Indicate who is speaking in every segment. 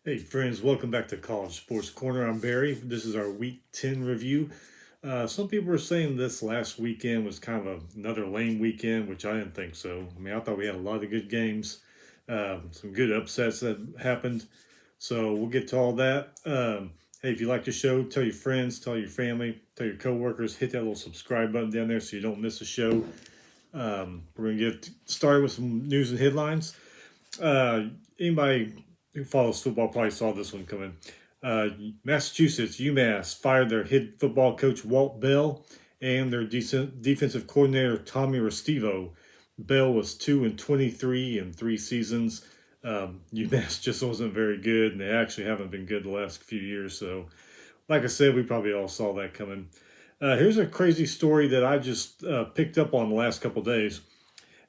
Speaker 1: Hey friends, welcome back to College Sports Corner. I'm Barry. This is our Week 10 review. Some people were saying this last weekend was kind of another lame weekend, which I didn't think so. I mean, I thought we had a lot of good games, some good upsets that happened. So we'll get to all that. Hey, if you like the show, tell your friends, tell your family, tell your coworkers, hit that little subscribe button down there so you don't miss a show. We're going to get started with some news and headlines. Anybody who follows football probably saw this one coming. Massachusetts, UMass, fired their head football coach Walt Bell and their defensive coordinator Tommy Restivo. Bell was 2-23 in 3 seasons. UMass just wasn't very good, and they actually haven't been good the last few years. So, like I said, we probably all saw that coming. Here's a crazy story that I just picked up on the last couple days.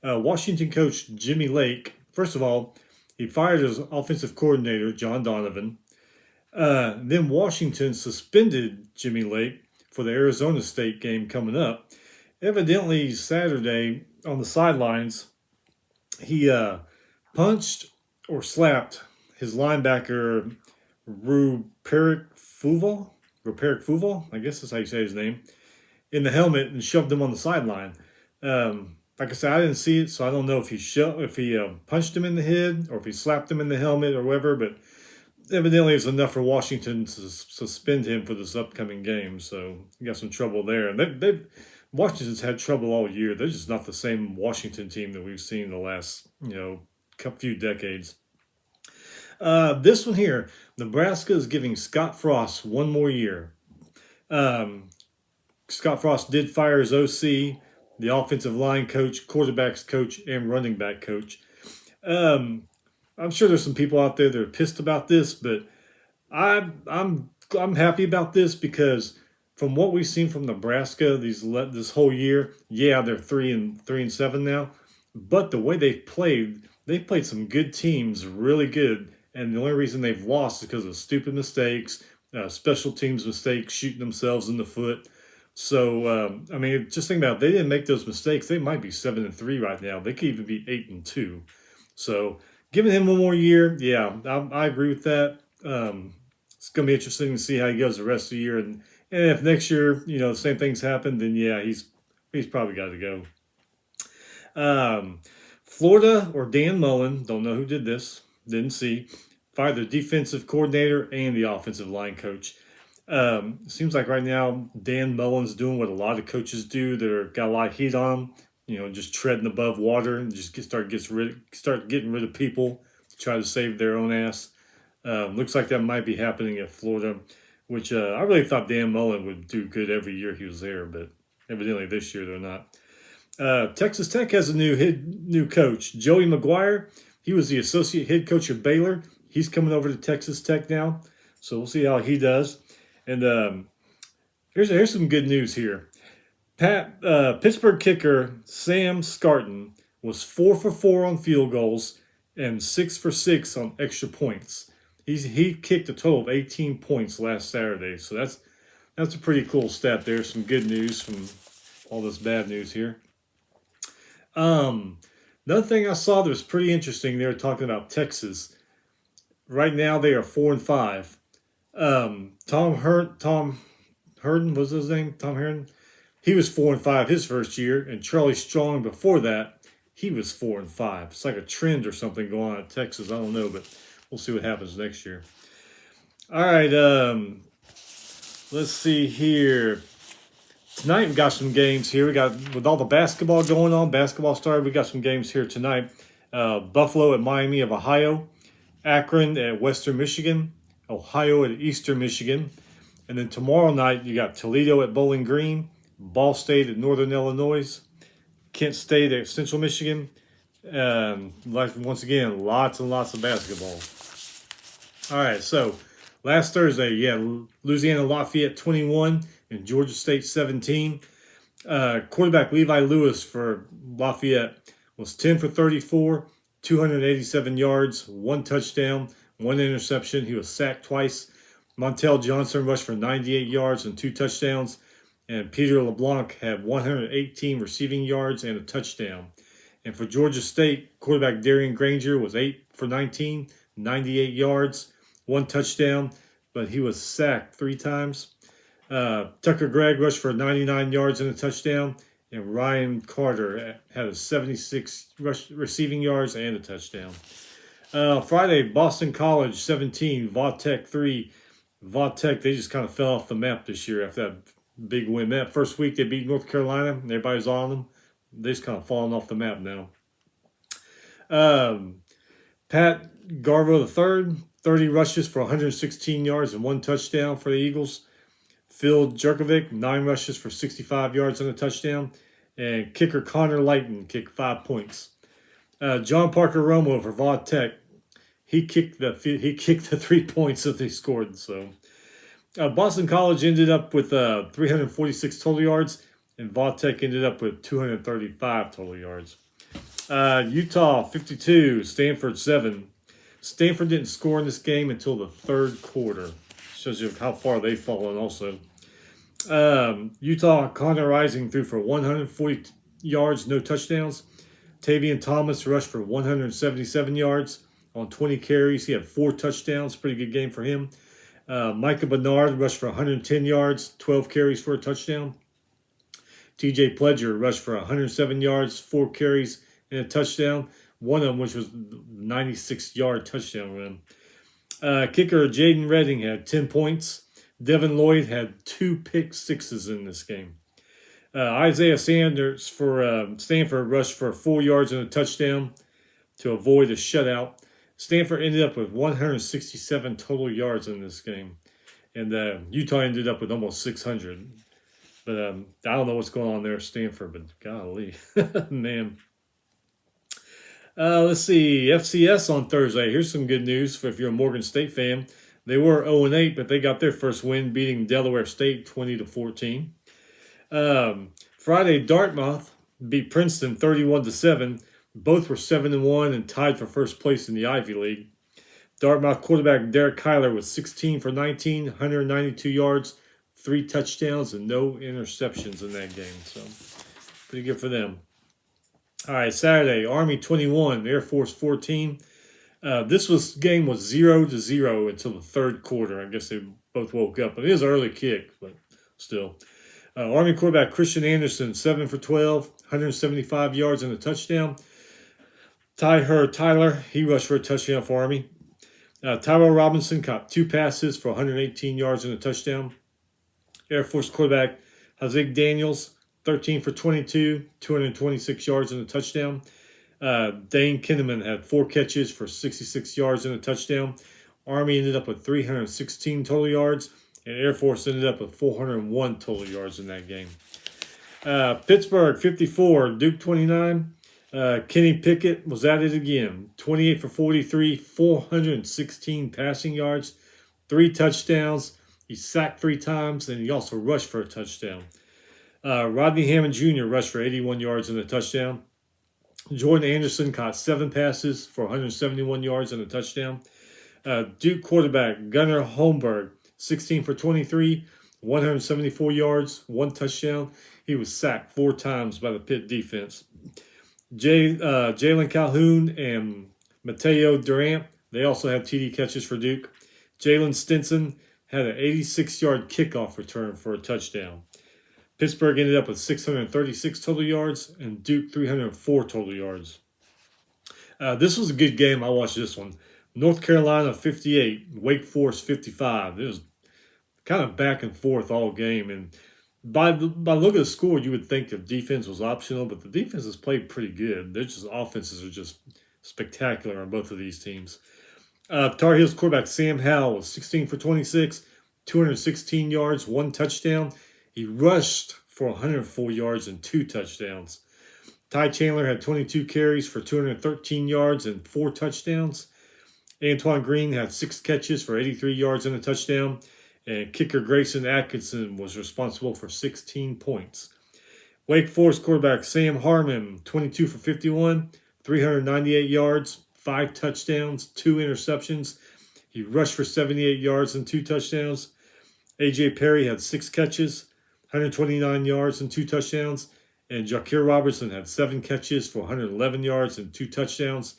Speaker 1: Washington coach Jimmy Lake, first of all, he fired his offensive coordinator, John Donovan. Then Washington suspended Jimmy Lake for the Arizona State game coming up. Evidently, Saturday on the sidelines, he punched or slapped his linebacker, Ruperic Fuval, I guess that's how you say his name, in the helmet and shoved him on the sideline. Like I said, I didn't see it, so I don't know if he punched him in the head or if he slapped him in the helmet or whatever. But evidently, it's enough for Washington to suspend him for this upcoming game. So he got some trouble there, and Washington's had trouble all year. They're just not the same Washington team that we've seen the last few decades. This one here, Nebraska is giving Scott Frost one more year. Scott Frost did fire his OC, the offensive line coach, quarterbacks coach, and running back coach. I'm sure there's some people out there that are pissed about this, but I'm happy about this because from what we've seen from Nebraska this whole year, yeah, they're 3-7 now, but the way they've played some good teams, really good, and the only reason they've lost is because of stupid mistakes, special teams mistakes, shooting themselves in the foot. So I mean, just think about it. If they didn't make those mistakes, they might be 7-3 right now. They could even be 8-2. So giving him one more year, yeah, I agree with that. It's going to be interesting to see how he goes the rest of the year, and if next year, the same things happen, then yeah, he's probably got to go. Florida or Dan Mullen, don't know who did this, didn't see, fired the defensive coordinator and the offensive line coach. Seems like right now Dan Mullen's doing what a lot of coaches do that got a lot of heat on them, just treading above water and just start getting rid of people to try to save their own ass. Looks like that might be happening at Florida, which I really thought Dan Mullen would do good every year he was there, but evidently this year they're not. Texas Tech has a new coach, Joey McGuire. He was the associate head coach of Baylor. He's coming over to Texas Tech now, so we'll see how he does. And here's some good news here. Pittsburgh kicker Sam Scarton was 4 for 4 on field goals and 6 for 6 on extra points. He kicked a total of 18 points last Saturday, so that's a pretty cool stat there. Some good news from all this bad news here. Another thing I saw that was pretty interesting. They were talking about Texas. Right now they are 4-5. Tom Herden was his name. Tom Herden. He was 4-5 his first year, and Charlie Strong before that, he was 4-5. It's like a trend or something going on at Texas. I don't know, but we'll see what happens next year. All right, let's see here. Tonight we got some games here. We got, with all the basketball going on, basketball started. We got some games here tonight. Buffalo at Miami of Ohio, Akron at Western Michigan, Ohio at Eastern Michigan. And then tomorrow night, you got Toledo at Bowling Green, Ball State at Northern Illinois, Kent State at Central Michigan. Once again, lots and lots of basketball. All right, so last Thursday, Louisiana Lafayette 21 and Georgia State 17. Quarterback Levi Lewis for Lafayette was 10 for 34, 287 yards, 1 touchdown, 1 interception. He was sacked twice. Montel Johnson rushed for 98 yards and 2 touchdowns. And Peter LeBlanc had 118 receiving yards and a touchdown. And for Georgia State, quarterback Darian Granger was 8 for 19, 98 yards. one touchdown, but he was sacked 3 times. Tucker Gregg rushed for 99 yards and a touchdown, and Ryan Carter had a 76 receiving yards and a touchdown. Friday, Boston College 17, Vautech 3. Vautech, they just kind of fell off the map this year after that big win. That first week they beat North Carolina, and everybody's on them. They just kind of fallen off the map now. Pat Garvo III, 30 rushes for 116 yards and 1 touchdown for the Eagles. Phil Jerkovic, 9 rushes for 65 yards and a touchdown. And kicker Connor Lighton kicked 5 points. John Parker Romo for Vautech, he kicked the 3 points that they scored. So Boston College ended up with 346 total yards, and Vautech ended up with 235 total yards. Utah 52, Stanford 7. Stanford didn't score in this game until the 3rd quarter. Shows you how far they've fallen also. Utah, Connor Rising threw for 140 yards, no touchdowns. Tavian Thomas rushed for 177 yards on 20 carries. He had 4 touchdowns. Pretty good game for him. Micah Bernard rushed for 110 yards, 12 carries for a touchdown. TJ Pledger rushed for 107 yards, 4 carries, and a touchdown. One of them, which was 96-yard touchdown run. Kicker Jaden Redding had 10 points. Devin Lloyd had 2 pick sixes in this game. Isaiah Sanders for Stanford rushed for 4 yards and a touchdown to avoid a shutout. Stanford ended up with 167 total yards in this game. And Utah ended up with almost 600. But I don't know what's going on there at Stanford, but golly, man. Let's see, FCS on Thursday. Here's some good news for if you're a Morgan State fan. They were 0-8, but they got their first win, beating Delaware State 20-14. Friday, Dartmouth beat Princeton 31-7. Both were 7-1 and tied for first place in the Ivy League. Dartmouth quarterback Derek Kyler was 16 for 19, 192 yards, 3 touchdowns, and no interceptions in that game. So, pretty good for them. All right, Saturday, Army 21, Air Force 14. This game was 0-0 until the 3rd quarter. I guess they both woke up. But it is an early kick, but still. Army quarterback Christian Anderson, 7 for 12, 175 yards and a touchdown. Tyler, he rushed for a touchdown for Army. Tyrell Robinson caught 2 passes for 118 yards and a touchdown. Air Force quarterback Haziq Daniels, 13 for 22, 226 yards and a touchdown. Dane Kinnaman had 4 catches for 66 yards and a touchdown. Army ended up with 316 total yards, and Air Force ended up with 401 total yards in that game. Pittsburgh 54, Duke 29. Kenny Pickett was at it again. 28 for 43, 416 passing yards, 3 touchdowns. He sacked 3 times, and he also rushed for a touchdown. Rodney Hammond Jr. rushed for 81 yards and a touchdown. Jordan Anderson caught 7 passes for 171 yards and a touchdown. Duke quarterback Gunnar Holmberg, 16 for 23, 174 yards, 1 touchdown. He was sacked 4 times by the Pitt defense. Jalen Calhoun and Mateo Durant, they also have TD catches for Duke. Jalen Stinson had an 86-yard kickoff return for a touchdown. Pittsburgh ended up with 636 total yards and Duke 304 total yards. This was a good game. I watched this one. North Carolina 58, Wake Forest 55. It was kind of back and forth all game. And by look at the score, you would think the defense was optional, but the defenses played pretty good. Their just offenses are just spectacular on both of these teams. Tar Heels quarterback Sam Howell was 16 for 26, 216 yards, 1 touchdown. He rushed for 104 yards and 2 touchdowns. Ty Chandler had 22 carries for 213 yards and 4 touchdowns. Antoine Green had 6 catches for 83 yards and a touchdown. And kicker Grayson Atkinson was responsible for 16 points. Wake Forest quarterback Sam Harmon, 22 for 51, 398 yards, 5 touchdowns, 2 interceptions. He rushed for 78 yards and 2 touchdowns. A.J. Perry had 6 catches, 129 yards and 2 touchdowns. And Jakir Robertson had 7 catches for 111 yards and 2 touchdowns.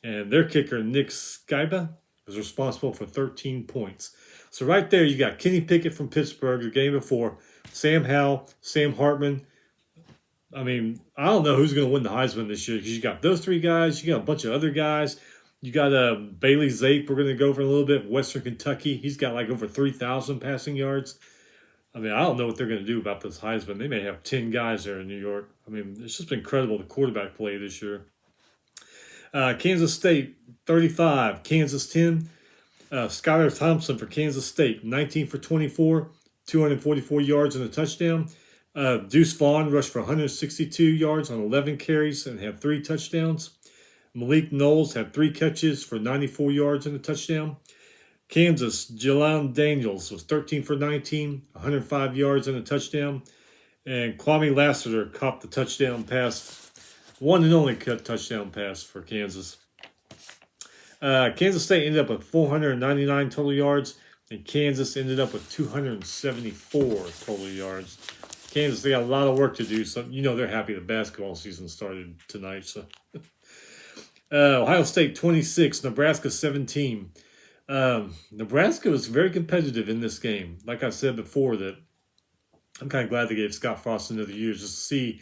Speaker 1: And their kicker, Nick Skiba, was responsible for 13 points. So right there, you got Kenny Pickett from Pittsburgh the game before, Sam Howell, Sam Hartman. I mean, I don't know who's going to win the Heisman this year because you got those three guys. You got a bunch of other guys. You got Bailey Zape. We're going to go over a little bit. Western Kentucky. He's got like over 3,000 passing yards. I mean, I don't know what they're going to do about this Heisman. They may have 10 guys there in New York. I mean, it's just been incredible, the quarterback play this year. Kansas State, 35. Kansas 10. Skylar Thompson for Kansas State, 19 for 24, 244 yards and a touchdown. Deuce Vaughn rushed for 162 yards on 11 carries and had 3 touchdowns. Malik Knowles had 3 catches for 94 yards and a touchdown. Kansas, Jelon Daniels was 13 for 19, 105 yards and a touchdown. And Kwame Lassiter caught the touchdown pass, one and only touchdown pass for Kansas. Kansas State ended up with 499 total yards, and Kansas ended up with 274 total yards. Kansas, they got a lot of work to do, so you know they're happy the basketball season started tonight. So, Ohio State 26, Nebraska 17. Nebraska was very competitive in this game. Like I said before, that I'm kind of glad they gave Scott Frost another year just to see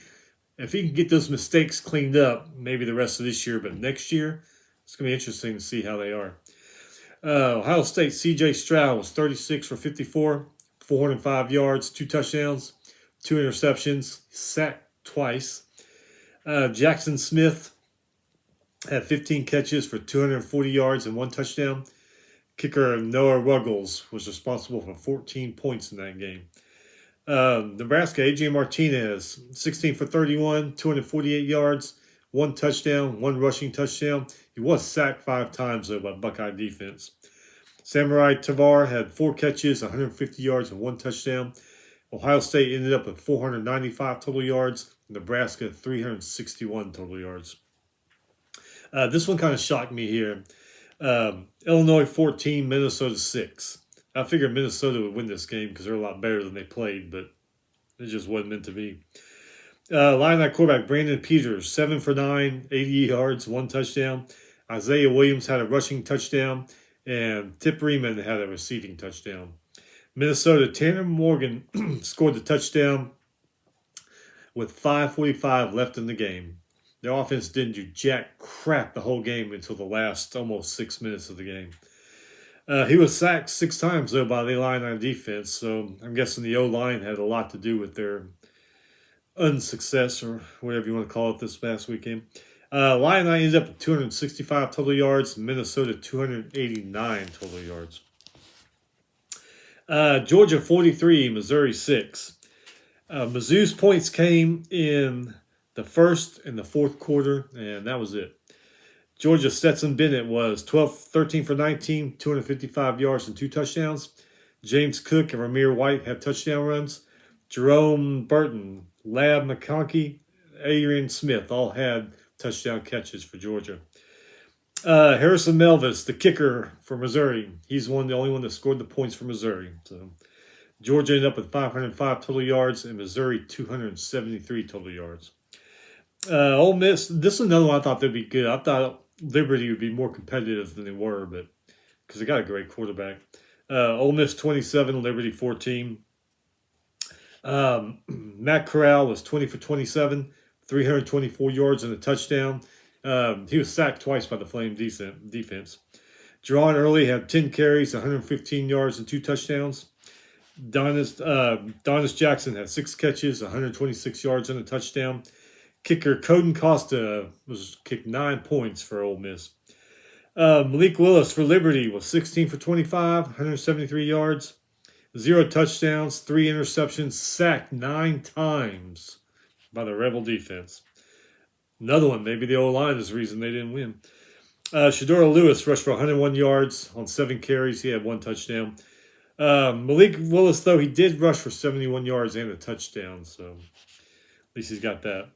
Speaker 1: if he can get those mistakes cleaned up, maybe the rest of this year, but next year, it's going to be interesting to see how they are. Ohio State, C.J. Stroud was 36 for 54, 405 yards, 2 touchdowns, 2 interceptions, sacked twice. Jackson Smith had 15 catches for 240 yards and 1 touchdown. Kicker Noah Ruggles was responsible for 14 points in that game. Nebraska, A.J. Martinez, 16 for 31, 248 yards, 1 touchdown, 1 rushing touchdown. He was sacked 5 times, though, by Buckeye defense. Samurai Tavar had 4 catches, 150 yards, and 1 touchdown. Ohio State ended up with 495 total yards. Nebraska, 361 total yards. This one kind of shocked me here. Illinois 14, Minnesota 6. I figured Minnesota would win this game because they're a lot better than they played, but it just wasn't meant to be. Illini quarterback Brandon Peters, 7 for 9, 80 yards, 1 touchdown. Isaiah Williams had a rushing touchdown, and Tip Reeman had a receiving touchdown. Minnesota, Tanner Morgan scored the touchdown with 5:45 left in the game. Their offense didn't do jack crap the whole game until the last almost 6 minutes of the game. He was sacked 6 times, though, by the Illini defense, so I'm guessing the O-line had a lot to do with their unsuccess, or whatever you want to call it, this past weekend. Illini ended up with 265 total yards, Minnesota 289 total yards. Georgia 43, Missouri 6. Mizzou's points came in the first and the fourth quarter, and that was it. Georgia Stetson Bennett was 13 for 19, 255 yards and 2 touchdowns. James Cook and Ramir White had touchdown runs. Jerome Burton, Lab McConkey, Adrian Smith all had touchdown catches for Georgia. Harrison Melvis, the kicker for Missouri, he's the only one that scored the points for Missouri. So Georgia ended up with 505 total yards and Missouri 273 total yards. Ole Miss, this is another one I thought they'd be good. I thought Liberty would be more competitive than they were, but because they got a great quarterback. Ole Miss 27, Liberty 14. Matt Corral was 20 for 27, 324 yards and a touchdown. He was sacked twice by the Flame defense. Jerron Early had 10 carries, 115 yards and 2 touchdowns. Donis Jackson had 6 catches, 126 yards and a touchdown. Kicker Coden Costa was kicked 9 points for Ole Miss. Malik Willis for Liberty was 16 for 25, 173 yards, 0 touchdowns, 3 interceptions, sacked 9 times by the Rebel defense. Another one, maybe the O-line is the reason they didn't win. Shadora Lewis rushed for 101 yards on 7 carries. He had 1 touchdown. Malik Willis, though, he did rush for 71 yards and a touchdown, so at least he's got that.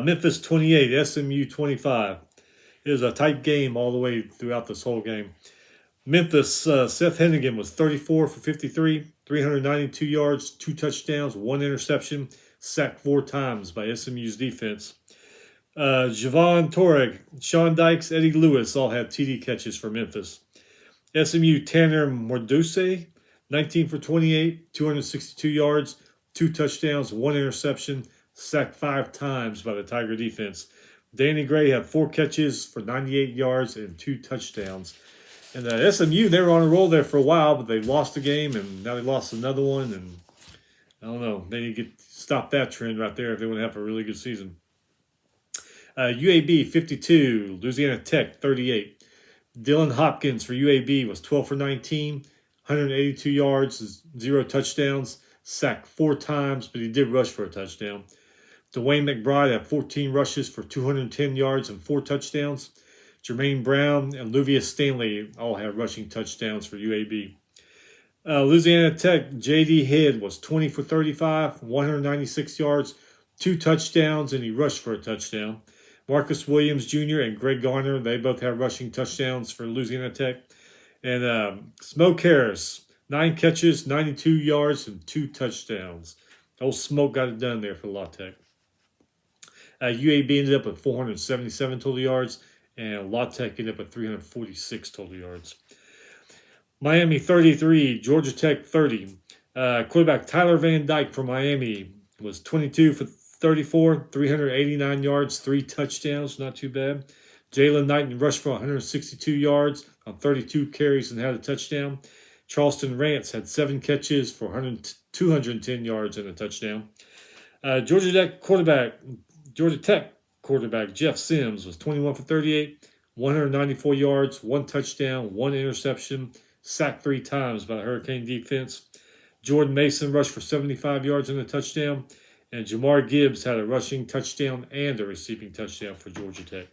Speaker 1: Memphis 28, SMU 25. It was a tight game all the way throughout this whole game. Memphis, Seth Hennigan was 34 for 53, 392 yards, 2 touchdowns, 1 interception, sacked 4 times by SMU's defense. Javon Torek, Sean Dykes, Eddie Lewis all had TD catches for Memphis. SMU Tanner Morduse, 19 for 28, 262 yards, 2 touchdowns, 1 interception, sacked 5 times by the Tiger defense. Danny Gray had 4 catches for 98 yards and 2 touchdowns. And SMU, they were on a roll there for a while, but they lost a game, and now they lost another one. And I don't know. They need to stop that trend right there if they want to have a really good season. UAB 52, Louisiana Tech 38. Dylan Hopkins for UAB was 12 for 19, 182 yards, 0 touchdowns, sacked 4 times, but he did rush for a touchdown. Dwayne McBride had 14 rushes for 210 yards and 4 touchdowns. Jermaine Brown and Luvius Stanley all had rushing touchdowns for UAB. Louisiana Tech, J.D. Head was 20 for 35, 196 yards, 2 touchdowns, and he rushed for a touchdown. Marcus Williams Jr. and Greg Garner, they both have rushing touchdowns for Louisiana Tech. And Smoke Harris, 9 catches, 92 yards, and 2 touchdowns. Old Smoke got it done there for La Tech. UAB ended up with 477 total yards, and La Tech ended up with 346 total yards. Miami 33, Georgia Tech 30. Quarterback Tyler Van Dyke from Miami was 22 for 34, 389 yards, 3 touchdowns, not too bad. Jalen Knighton rushed for 162 yards on 32 carries and had a touchdown. Charleston Rance had 7 catches for 210 yards and a touchdown. Georgia Tech quarterback Jeff Sims was 21 for 38, 194 yards, 1 touchdown, 1 interception, sacked 3 times by the Hurricane defense. Jordan Mason rushed for 75 yards and a touchdown. And Jamar Gibbs had a rushing touchdown and a receiving touchdown for Georgia Tech.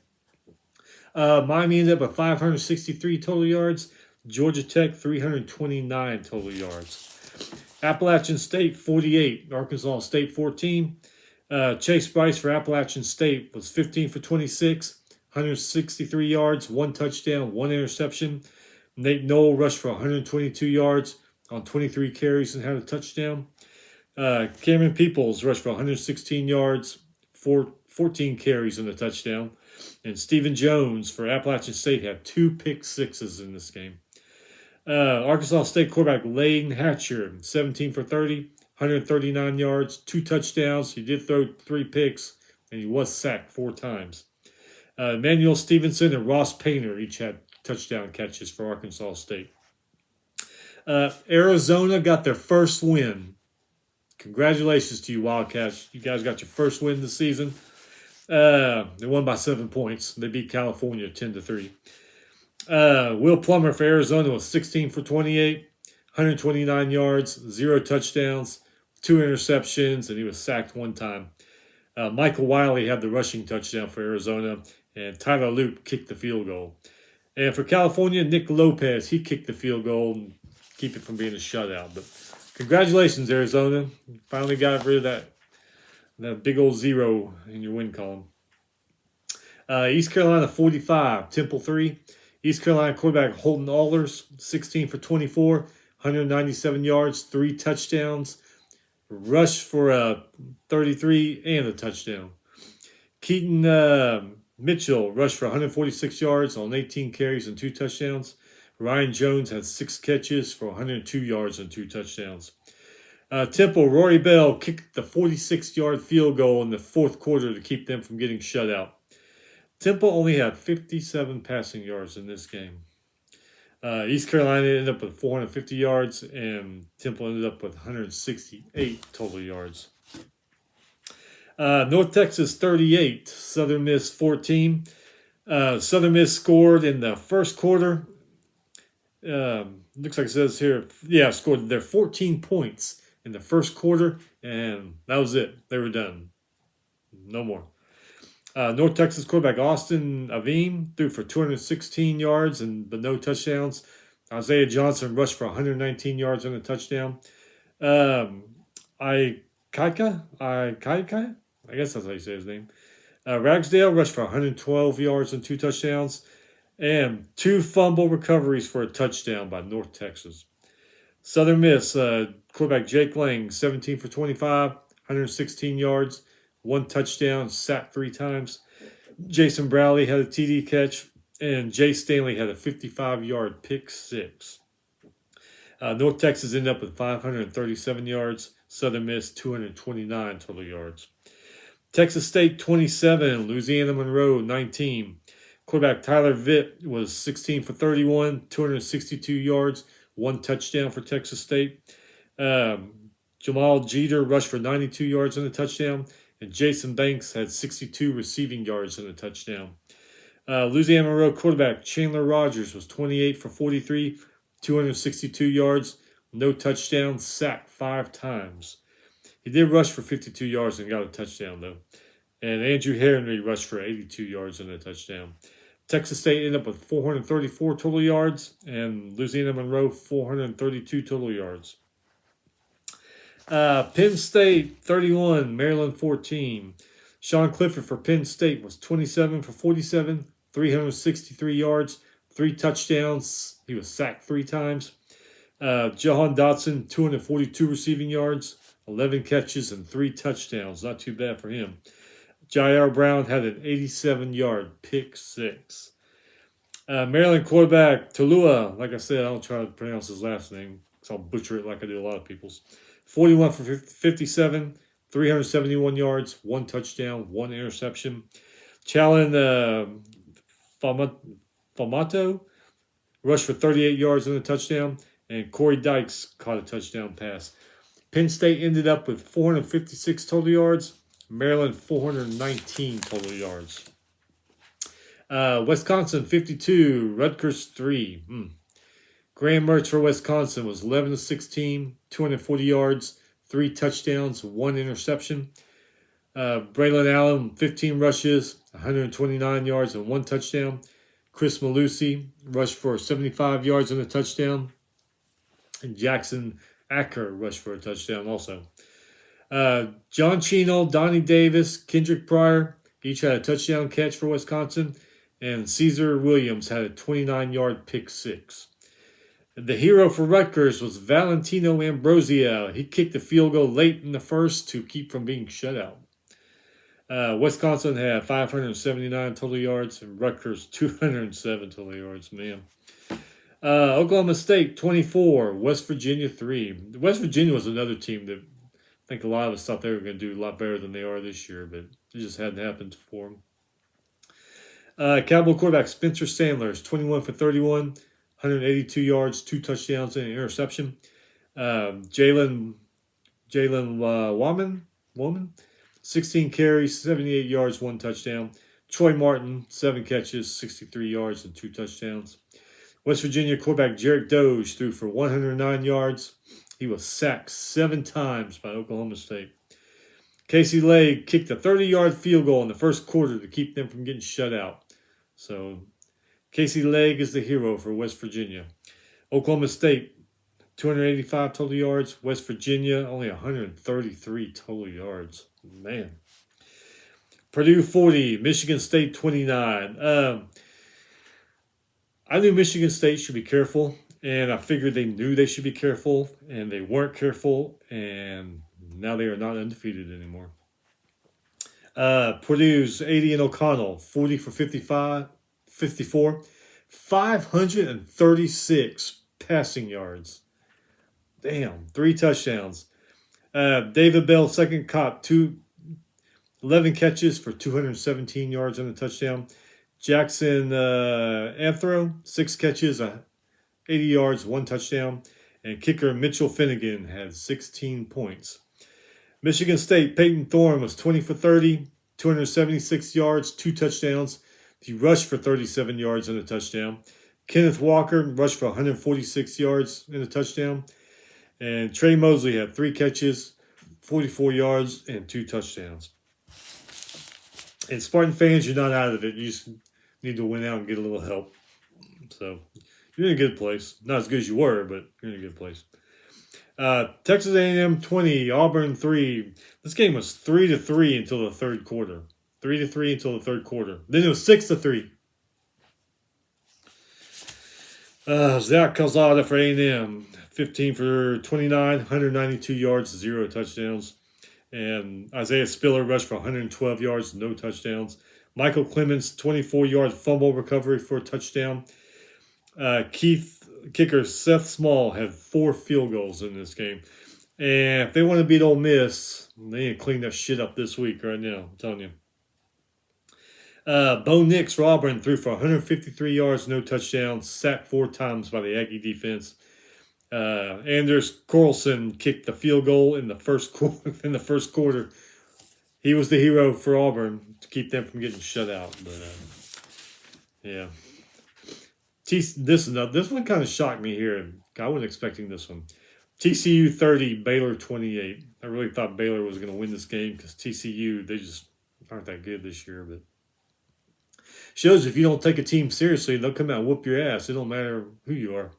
Speaker 1: Miami ended up with 563 total yards. Georgia Tech, 329 total yards. Appalachian State, 48. Arkansas State, 14. Chase Bryce for Appalachian State was 15 for 26, 163 yards, 1 touchdown, 1 interception. Nate Knoll rushed for 122 yards on 23 carries and had a touchdown. Cameron Peoples rushed for 116 yards, 14 carries and a touchdown. And Stephen Jones for Appalachian State had 2 pick sixes in this game. Arkansas State quarterback Layden Hatcher, 17 for 30, 139 yards, 2 touchdowns. He did throw 3 picks, and he was sacked 4 times. Emmanuel Stevenson and Ross Painter each had touchdown catches for Arkansas State. Arizona got their first win. Congratulations to you, Wildcats. You guys got your first win this season. They won by 7 points. They beat California 10-3. Will Plummer for Arizona was 16 for 28, 129 yards, 0 touchdowns, 2 interceptions, and he was sacked 1 time. Michael Wiley had the rushing touchdown for Arizona, and Tyler Loop kicked the field goal. And for California, Nick Lopez, he kicked the field goal and keep it from being a shutout. But congratulations, Arizona. You finally got rid of that big old 0 in your win column. East Carolina 45, Temple 3. East Carolina quarterback Holton Ahlers, 16 for 24, 197 yards, 3 touchdowns, rushed for 33 and a touchdown. Keaton Mitchell rushed for 146 yards on 18 carries and 2 touchdowns. Ryan Jones had 6 catches for 102 yards and 2 touchdowns. Temple, Rory Bell kicked the 46-yard field goal in the 4th quarter to keep them from getting shut out. Temple only had 57 passing yards in this game. East Carolina ended up with 450 yards, and Temple ended up with 168 total yards. North Texas 38, Southern Miss 14. Southern Miss scored in the first quarter. Looks like it says here, scored their 14 points in the first quarter, and that was it. They were done. No more. North Texas quarterback Austin Avim threw for 216 yards but no touchdowns. Isaiah Johnson rushed for 119 yards and a touchdown. I guess that's how you say his name. Ragsdale rushed for 112 yards and 2 touchdowns. And 2 fumble recoveries for a touchdown by North Texas. Southern Miss quarterback Jake Lang, 17 for 25, 116 yards, 1 touchdown, sacked 3 times. Jason Browley had a TD catch, and Jay Stanley had a 55-yard pick six. North Texas ended up with 537 yards. Southern Miss 229 total yards. Texas State 27, Louisiana Monroe 19. Quarterback Tyler Vitt was 16 for 31, 262 yards, one touchdown for Texas State. Jamal Jeter rushed for 92 yards and a touchdown, and Jason Banks had 62 receiving yards and a touchdown. Louisiana Monroe quarterback Chandler Rogers was 28 for 43, 262 yards, no touchdowns, sacked 5 times. He did rush for 52 yards and got a touchdown, though. And Andrew Henry rushed for 82 yards and a touchdown. Texas State ended up with 434 total yards, and Louisiana Monroe 432 total yards. Penn State 31, Maryland 14. Sean Clifford for Penn State was 27 for 47, 363 yards, 3 touchdowns. He was sacked 3 times. Jahan Dotson, 242 receiving yards, 11 catches, and 3 touchdowns. Not too bad for him. Jair Brown had an 87-yard pick six. Maryland quarterback Talua, like I said, I don't try to pronounce his last name, because I'll butcher it like I do a lot of people's. 41 for 57, 371 yards, 1 touchdown, 1 interception. Challen Famato rushed for 38 yards and a touchdown, and Corey Dykes caught a touchdown pass. Penn State ended up with 456 total yards. Maryland 419 total yards. Wisconsin 52, Rutgers 3. Graham Mertz for Wisconsin was 11 of 16, 240 yards, 3 touchdowns, 1 interception. Braylon Allen 15 rushes, 129 yards, and 1 touchdown. Chris Malusi rushed for 75 yards and a touchdown. And Jackson Acker rushed for a touchdown also. John Chino, Donnie Davis, Kendrick Pryor each had a touchdown catch for Wisconsin, and Caesar Williams had a 29-yard pick six. The hero for Rutgers was Valentino Ambrosio. He kicked the field goal late in the first to keep from being shut out. Wisconsin had 579 total yards, and Rutgers 207 total yards. Man. Oklahoma State 24, West Virginia 3. West Virginia was another team that I think a lot of us thought they were going to do a lot better than they are this year, but it just hadn't happened for them. Cowboy quarterback Spencer Sandler is 21 for 31, 182 yards, 2 touchdowns, and an interception. Jalen Woman, 16 carries, 78 yards, 1 touchdown. Troy Martin, 7 catches, 63 yards, and 2 touchdowns. West Virginia quarterback Jarek Doge threw for 109 yards. He was sacked 7 times by Oklahoma State. Casey Legg kicked a 30-yard field goal in the first quarter to keep them from getting shut out. So Casey Legg is the hero for West Virginia. Oklahoma State, 285 total yards. West Virginia, only 133 total yards. Man. Purdue 40, Michigan State 29. I knew Michigan State should be careful, and I figured they knew they should be careful, and they weren't careful, and now they are not undefeated anymore. Purdue's Aidan O'Connell, 40 for 54, 536 passing yards. Damn, 3 touchdowns. David Bell, second caught 11 catches for 217 yards and a touchdown. Jackson Anthro, 6 catches, 80 yards, 1 touchdown. And kicker Mitchell Finnegan had 16 points. Michigan State, Peyton Thorne was 20 for 30, 276 yards, 2 touchdowns. He rushed for 37 yards and a touchdown. Kenneth Walker rushed for 146 yards and a touchdown. And Trey Mosley had 3 catches, 44 yards, and 2 touchdowns. And Spartan fans, you're not out of it. You just need to win out and get a little help. So you're in a good place. Not as good as you were, but you're in a good place. Texas A&M 20, Auburn 3. This game was 3-3 until the third quarter. 3-3 until the third quarter. Then it was 6-3. Zach Calzada for A&M, 15 for 29, 192 yards, 0 touchdowns. And Isaiah Spiller rushed for 112 yards, no touchdowns. Michael Clemens, 24-yard fumble recovery for a touchdown. Keith kicker Seth Small had 4 field goals in this game. And if they want to beat Ole Miss, they need to clean that shit up this week right now. I'm telling you. Bo Nix for Auburn threw for 153 yards, no touchdowns, sacked 4 times by the Aggie defense. Anders Carlson kicked the field goal in the first quarter. He was the hero for Auburn to keep them from getting shut out. But yeah, this one kind of shocked me here. I wasn't expecting this one. TCU 30, Baylor 28. I really thought Baylor was going to win this game because TCU, they just aren't that good this year. But shows if you don't take a team seriously, they'll come out and whoop your ass. It don't matter who you are.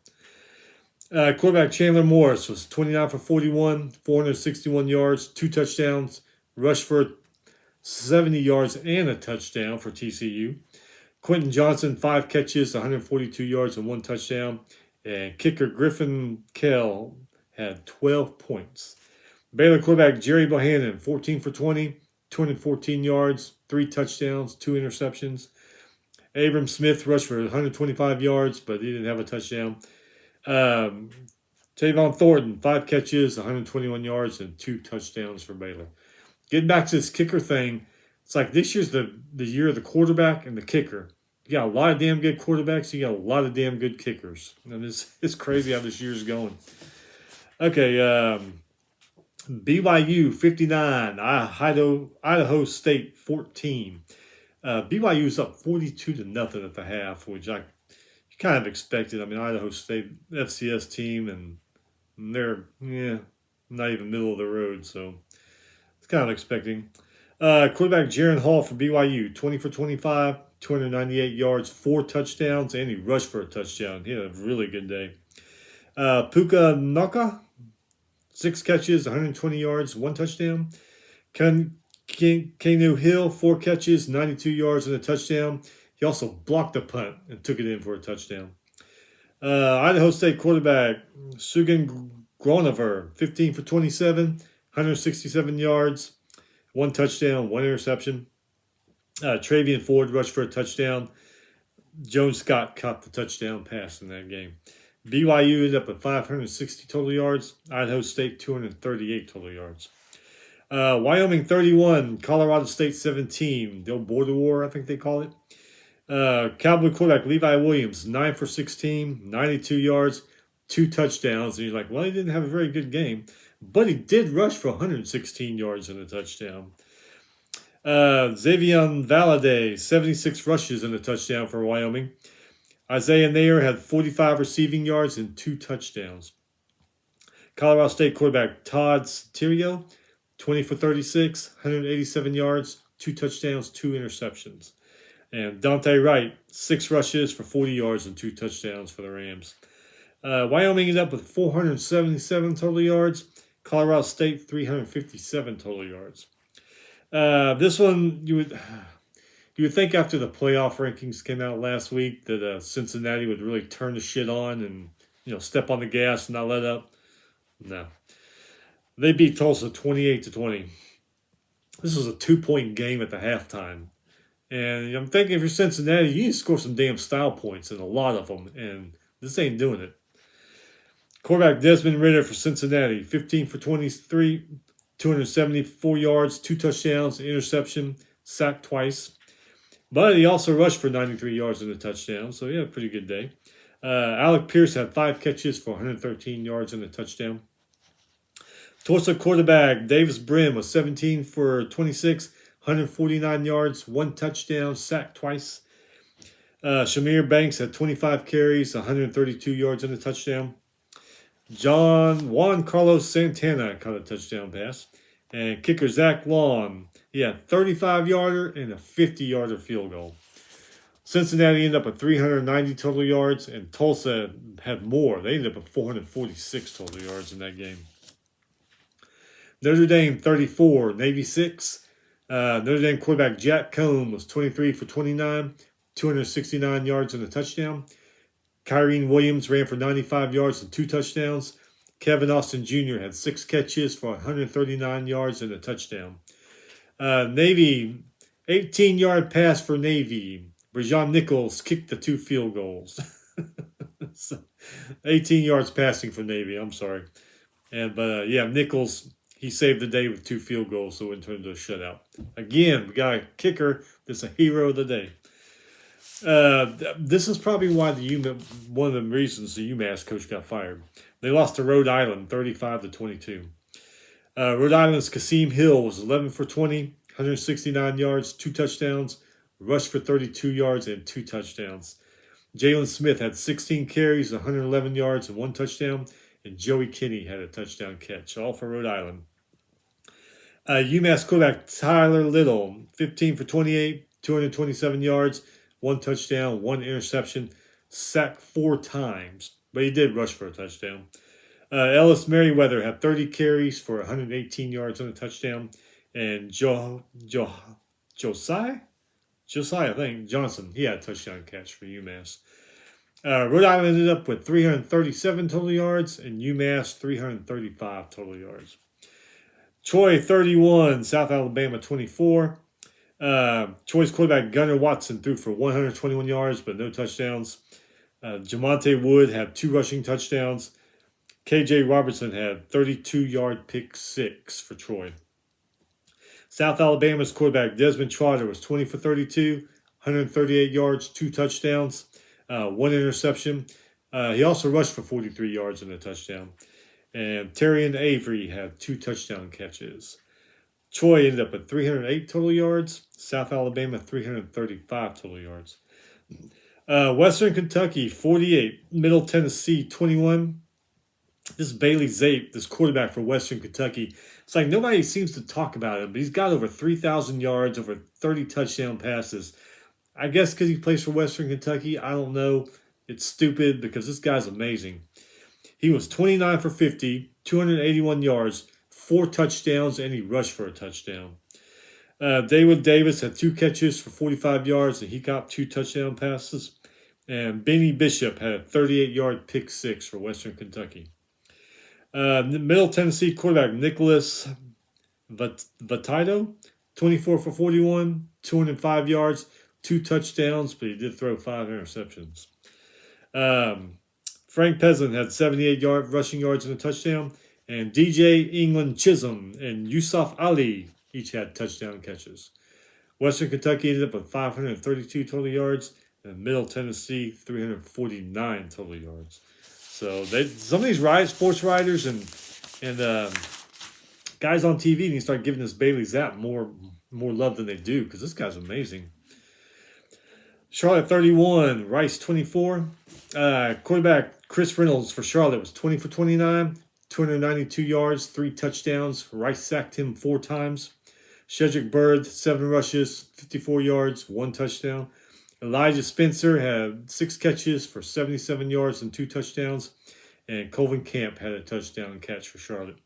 Speaker 1: Quarterback Chandler Morris was 29 for 41, 461 yards, 2 touchdowns, rushed for 70 yards and a touchdown for TCU. Quentin Johnson, 5 catches, 142 yards and 1 touchdown. And kicker Griffin Kell had 12 points. Baylor quarterback Jerry Bohannon, 14 for 20, 214 yards, 3 touchdowns, 2 interceptions. Abram Smith rushed for 125 yards, but he didn't have a touchdown. Tavon Thornton, 5 catches, 121 yards, and 2 touchdowns for Baylor. Getting back to this kicker thing, it's like this year's the year of the quarterback and the kicker. You got a lot of damn good quarterbacks. You got a lot of damn good kickers. And it's crazy how this year's going. Okay, BYU 59, Idaho State 14. BYU's up 42-0 at the half, which I kind of expected. I mean, Idaho State FCS team, and they're not even middle of the road, so it's kind of expecting. Quarterback Jaron Hall for BYU, 20 for 25, 298 yards, 4 touchdowns, and he rushed for a touchdown. He had a really good day. Puka Naka, 6 catches, 120 yards, 1 touchdown. Kanu Hill, 4 catches, 92 yards, and a touchdown. He also blocked a punt and took it in for a touchdown. Idaho State quarterback Sugan Gronover, 15 for 27, 167 yards, 1 touchdown, 1 interception. Travian Ford rushed for a touchdown. Jones Scott caught the touchdown pass in that game. BYU ended up at 560 total yards. Idaho State 238 total yards. Wyoming 31, Colorado State 17. The old border war, I think they call it. Cowboy quarterback Levi Williams, 9 for 16, 92 yards, 2 touchdowns. And you're like, well, he didn't have a very good game. But he did rush for 116 yards and a touchdown. Xavier Valade, 76 rushes and a touchdown for Wyoming. Isaiah Nair had 45 receiving yards and 2 touchdowns. Colorado State quarterback Todd Tirio, 20 for 36, 187 yards, 2 touchdowns, 2 interceptions. And Dante Wright, 6 rushes for 40 yards and 2 touchdowns for the Rams. Wyoming ended up with 477 total yards. Colorado State, 357 total yards. This one, you would think after the playoff rankings came out last week that Cincinnati would really turn the shit on and step on the gas and not let up. No. They beat Tulsa 28-20. This was a 2-point game at the halftime. And I'm thinking if you're Cincinnati, you need to score some damn style points, and a lot of them. And this ain't doing it. Quarterback Desmond Ridder for Cincinnati, 15 for 23, 274 yards, 2 touchdowns, interception, sacked twice. But he also rushed for 93 yards and a touchdown, so he had a pretty good day. Alec Pierce had 5 catches for 113 yards and a touchdown. Tulsa quarterback Davis Brin was 17 for 26, 149 yards, 1 touchdown, sacked twice. Shamir Banks had 25 carries, 132 yards and a touchdown. Juan Carlos Santana caught a touchdown pass. And kicker Zach Long, he had a 35-yarder and a 50-yarder field goal. Cincinnati ended up with 390 total yards, and Tulsa had more. They ended up with 446 total yards in that game. Notre Dame 34, Navy 6. Notre Dame quarterback Jack Cohn was 23 for 29, 269 yards and a touchdown. Kyrene Williams ran for 95 yards and 2 touchdowns. Kevin Austin Jr. had 6 catches for 139 yards and a touchdown. Navy 18-yard pass for Navy. Brajon Nichols kicked the 2 field goals. 18 yards passing for Navy. I'm sorry. But yeah, Nichols, he saved the day with 2 field goals, so it turned into a shutout. Again, we got a kicker that's a hero of the day. This is probably why one of the reasons the UMass coach got fired. They lost to Rhode Island 35-22. Rhode Island's Kasim Hill was 11 for 20, 169 yards, 2 touchdowns, rushed for 32 yards and 2 touchdowns. Jalen Smith had 16 carries, 111 yards, and 1 touchdown. And Joey Kinney had a touchdown catch, all for Rhode Island. UMass quarterback Tyler Little, 15 for 28, 227 yards, 1 touchdown, 1 interception, sacked 4 times, but he did rush for a touchdown. Ellis Merriweather had 30 carries for 118 yards and a touchdown. And Josiah, I think, Johnson, he had a touchdown catch for UMass. Rhode Island ended up with 337 total yards and UMass 335 total yards. Troy 31, South Alabama 24. Troy's quarterback Gunnar Watson threw for 121 yards but no touchdowns. Jamonte Wood had 2 rushing touchdowns. KJ Robertson had 32-yard pick 6 for Troy. South Alabama's quarterback Desmond Trotter was 20 for 32, 138 yards, 2 touchdowns, 1 interception. He also rushed for 43 yards and a touchdown. And Terrion Avery had 2 touchdown catches. Troy ended up at 308 total yards. South Alabama 335 total yards. Western Kentucky 48, Middle Tennessee 21. This Bailey Zape, this quarterback for Western Kentucky, it's like nobody seems to talk about him, but he's got over 3,000 yards, over 30 touchdown passes. I guess because he plays for Western Kentucky, I don't know. It's stupid because this guy's amazing. He was 29 for 50, 281 yards, 4 touchdowns, and he rushed for a touchdown. David Davis had 2 catches for 45 yards, and he got 2 touchdown passes. And Benny Bishop had a 38-yard pick 6 for Western Kentucky. Middle Tennessee quarterback Nicholas Vatito, 24 for 41, 205 yards, 2 touchdowns, but he did throw 5 interceptions. Frank Peasant had 78 rushing yards and a touchdown. And DJ England Chisholm and Yusuf Ali each had touchdown catches. Western Kentucky ended up with 532 total yards, and Middle Tennessee 349 total yards. So some of these sports writers and guys on TV need to start giving this Bailey Zappe more love than they do, because this guy's amazing. Charlotte 31, Rice 24. Quarterback Chris Reynolds for Charlotte was 20 for 29, 292 yards, 3 touchdowns. Rice sacked him 4 times. Shedrick Bird, 7 rushes, 54 yards, 1 touchdown. Elijah Spencer had 6 catches for 77 yards and 2 touchdowns. And Colvin Camp had a touchdown catch for Charlotte.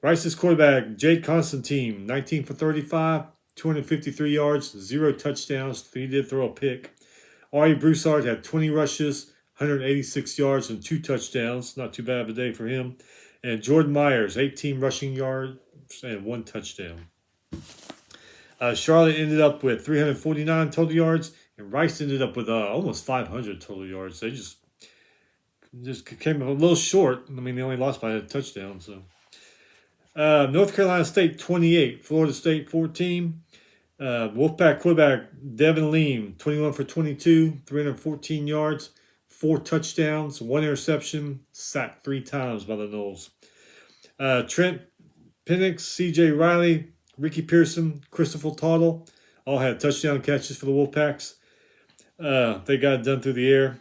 Speaker 1: Rice's quarterback, Jake Constantine, 19 for 35, 253 yards, 0 touchdowns. He did throw a pick. Ari Broussard had 20 rushes, 186 yards, and 2 touchdowns. Not too bad of a day for him. And Jordan Myers, 18 rushing yards and 1 touchdown. Charlotte ended up with 349 total yards, and Rice ended up with almost 500 total yards. They just came up a little short. I mean, they only lost by a touchdown. So, North Carolina State 28, Florida State 14. Wolfpack quarterback Devin Leem, 21 for 22, 314 yards, 4 touchdowns, 1 interception, sacked 3 times by the Noles. Trent Penix, C.J. Riley, Ricky Pearson, Christopher Tottle all had touchdown catches for the Wolfpacks. They got it done through the air.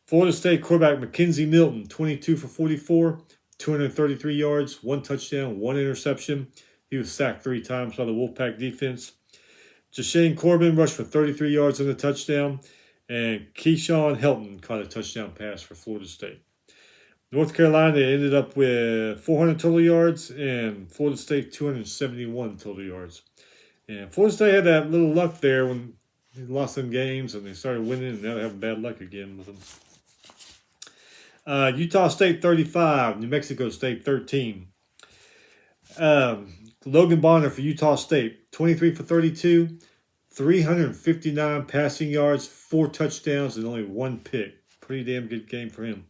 Speaker 1: Florida State quarterback Mackenzie Milton, 22 for 44, 233 yards, 1 touchdown, 1 interception. He was sacked 3 times by the Wolfpack defense. Jashane Corbin rushed for 33 yards and a touchdown. And Keyshawn Helton caught a touchdown pass for Florida State. North Carolina ended up with 400 total yards, and Florida State 271 total yards. And Florida State had that little luck there when they lost some games and they started winning, and now they're having bad luck again with them. Utah State 35, New Mexico State 13. Logan Bonner for Utah State, 23 for 32, 359 passing yards, 4 touchdowns, and only 1 pick. Pretty damn good game for him.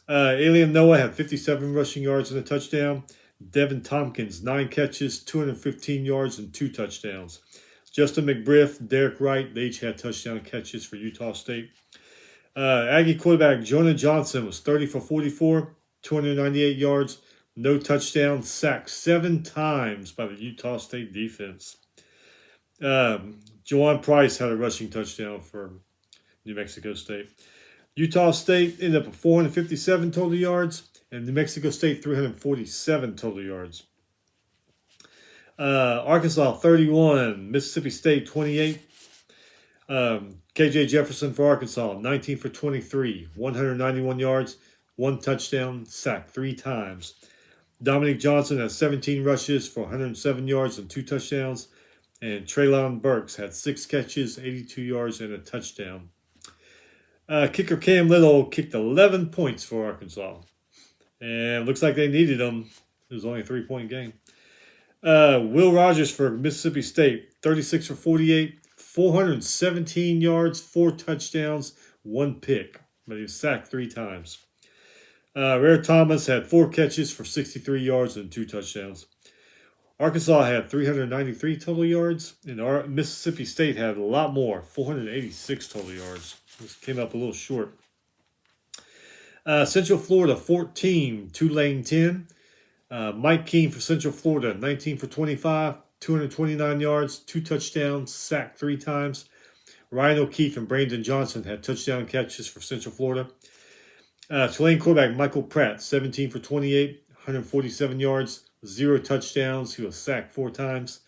Speaker 1: Alien Noah had 57 rushing yards and a touchdown. Devin Tompkins, 9 catches, 215 yards, and 2 touchdowns. Justin McBriff, Derek Wright, they each had touchdown catches for Utah State. Aggie quarterback Jonah Johnson was 30 for 44, 298 yards, no touchdown, sacked 7 times by the Utah State defense. Jawan Price had a rushing touchdown for New Mexico State. Utah State ended up with 457 total yards, and New Mexico State 347 total yards. Arkansas 31, Mississippi State 28. KJ Jefferson for Arkansas, 19 for 23, 191 yards, 1 touchdown, sacked 3 times. Dominic Johnson had 17 rushes for 107 yards and 2 touchdowns. And Treylon Burks had 6 catches, 82 yards, and a touchdown. Kicker Cam Little kicked 11 points for Arkansas. And it looks like they needed them. It was only a 3-point game. Will Rogers for Mississippi State, 36 for 48, 417 yards, 4 touchdowns, 1 pick. But he was sacked 3 times. Rare Thomas had 4 catches for 63 yards and 2 touchdowns. Arkansas had 393 total yards, and Mississippi State had a lot more, 486 total yards. This came up a little short. Central Florida 14, Tulane 10. Mike Keene for Central Florida, 19 for 25, 229 yards, 2 touchdowns, sacked 3 times. Ryan O'Keefe and Brandon Johnson had touchdown catches for Central Florida. Tulane quarterback Michael Pratt, 17 for 28, 147 yards, 0 touchdowns. He was sacked 4 times.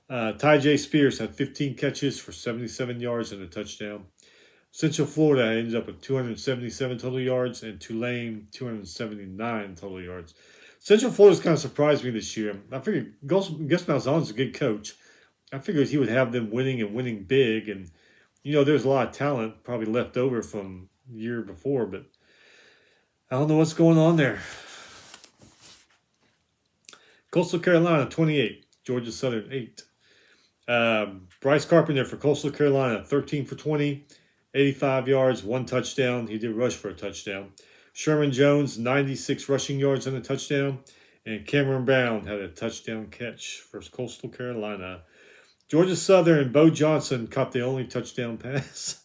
Speaker 1: Ty J. Spears had 15 catches for 77 yards and a touchdown. Central Florida ended up with 277 total yards, and Tulane 279 total yards. Central Florida's kind of surprised me this year. I figured Gus Malzahn's a good coach. I figured he would have them winning and winning big. And, there's a lot of talent probably left over from the year before, but I don't know what's going on there. Coastal Carolina, 28. Georgia Southern, 8. Bryce Carpenter for Coastal Carolina, 13 for 20, 85 yards, 1 touchdown. He did rush for a touchdown. Sherman Jones, 96 rushing yards and a touchdown. And Cameron Brown had a touchdown catch for Coastal Carolina. Georgia Southern, Bo Johnson caught the only touchdown pass.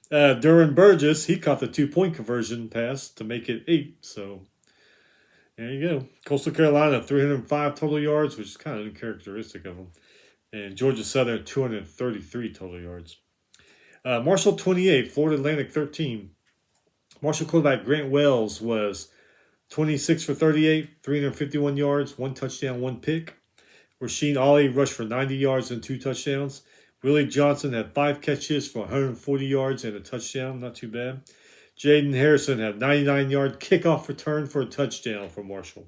Speaker 1: Duran Burgess, he caught the 2-point conversion pass to make it 8. So there you go. Coastal Carolina, 305 total yards, which is kind of uncharacteristic of them. And Georgia Southern, 233 total yards. Marshall, 28. Florida Atlantic, 13. Marshall quarterback Grant Wells was 26 for 38, 351 yards, 1 touchdown, 1 pick. Rasheen Ali rushed for 90 yards and 2 touchdowns. Willie Johnson had 5 catches for 140 yards and a touchdown. Not too bad. Jaden Harrison had 99-yard kickoff return for a touchdown for Marshall.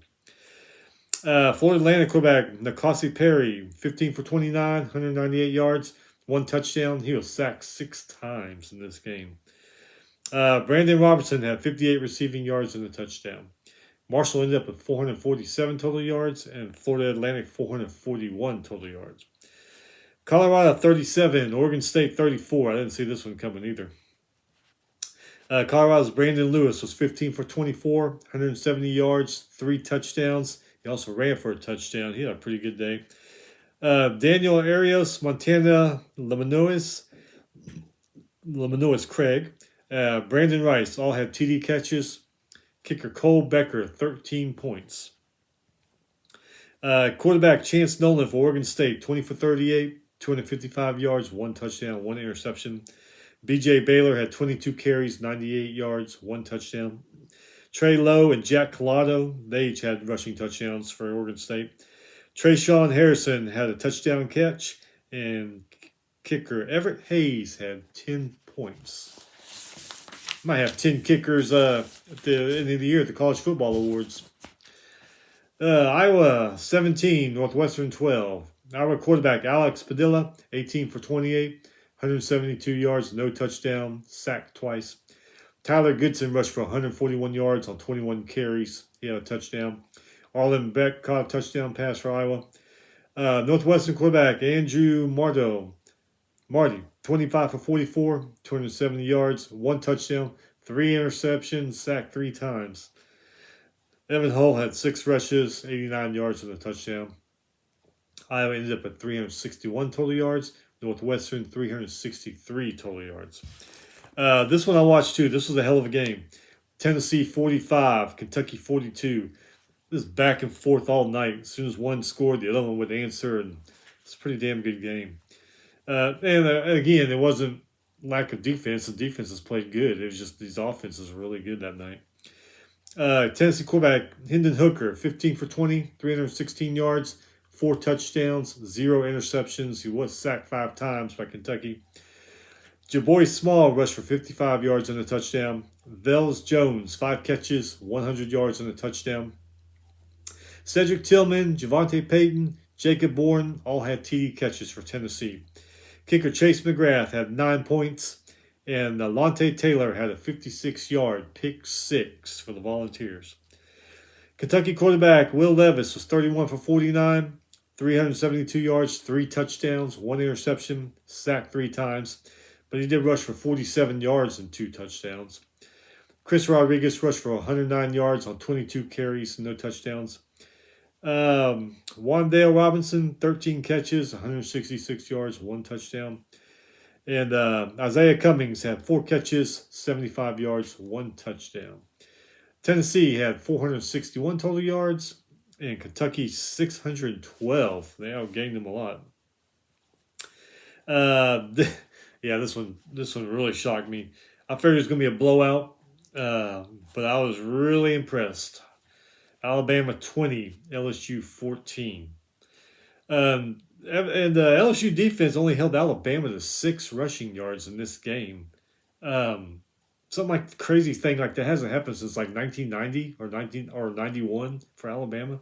Speaker 1: Florida Atlantic quarterback Nakasi Perry, 15 for 29, 198 yards, 1 touchdown. He was sacked 6 times in this game. Brandon Robertson had 58 receiving yards and a touchdown. Marshall ended up with 447 total yards, and Florida Atlantic 441 total yards. Colorado 37, Oregon State 34. I didn't see this one coming either. Colorado's Brandon Lewis was 15 for 24, 170 yards, 3 touchdowns. He also ran for a touchdown. He had a pretty good day. Daniel Arias, Montana Lemanois Craig, Brandon Rice all had TD catches. Kicker Cole Becker, 13 points. Quarterback Chance Nolan for Oregon State, 20 for 38, 255 yards, 1 touchdown, 1 interception. BJ Baylor had 22 carries, 98 yards, 1 touchdown. Trey Lowe and Jack Collado, they each had rushing touchdowns for Oregon State. Trayshawn Harrison had a touchdown catch, and kicker Everett Hayes had 10 points. Might have 10 kickers at the end of the year at the College Football Awards. Iowa 17, Northwestern 12. Iowa quarterback Alex Padilla, 18 for 28, 172 yards, no touchdown, sacked twice. Tyler Goodson rushed for 141 yards on 21 carries. He had a touchdown. Arlen Beck caught a touchdown pass for Iowa. Northwestern quarterback Andrew Marty, 25 for 44, 270 yards, one touchdown, three interceptions, sacked three times. Evan Hull had six rushes, 89 yards, and a touchdown. Iowa ended up at 361 total yards. Northwestern, 363 total yards. This one I watched too. This was a hell of a game. Tennessee 45, Kentucky 42. This is back and forth all night. As soon as one scored, the other one would answer, and it's a pretty damn good game. Again, it wasn't lack of defense. The defense has played good. It was just these offenses were really good that night. Tennessee quarterback Hendon Hooker, 15 for 20, 316 yards, 4 touchdowns, 0 interceptions. He was sacked 5 times by Kentucky. Jabari Small rushed for 55 yards and a touchdown. Velus Jones, 5 catches, 100 yards and a touchdown. Cedric Tillman, Javonte Payton, Jacob Bourne all had TD catches for Tennessee. Kicker Chase McGrath had 9 points, and Lante Taylor had a 56-yard pick six for the Volunteers. Kentucky quarterback Will Levis was 31 for 49, 372 yards, 3 touchdowns, 1 interception, sacked 3 times, but he did rush for 47 yards and 2 touchdowns. Chris Rodriguez rushed for 109 yards on 22 carries, no touchdowns. Wandale Robinson, 13 catches, 166 yards, 1 touchdown. And Isaiah Cummings had 4 catches, 75 yards, 1 touchdown. Tennessee had 461 total yards, and Kentucky 612. They outgained them a lot. Yeah, this one really shocked me. I figured it was going to be a blowout, but I was really impressed. Alabama 20, LSU 14. And the LSU defense only held Alabama to 6 rushing yards in this game. Something like crazy thing like that hasn't happened since like 1990 or 91 for Alabama.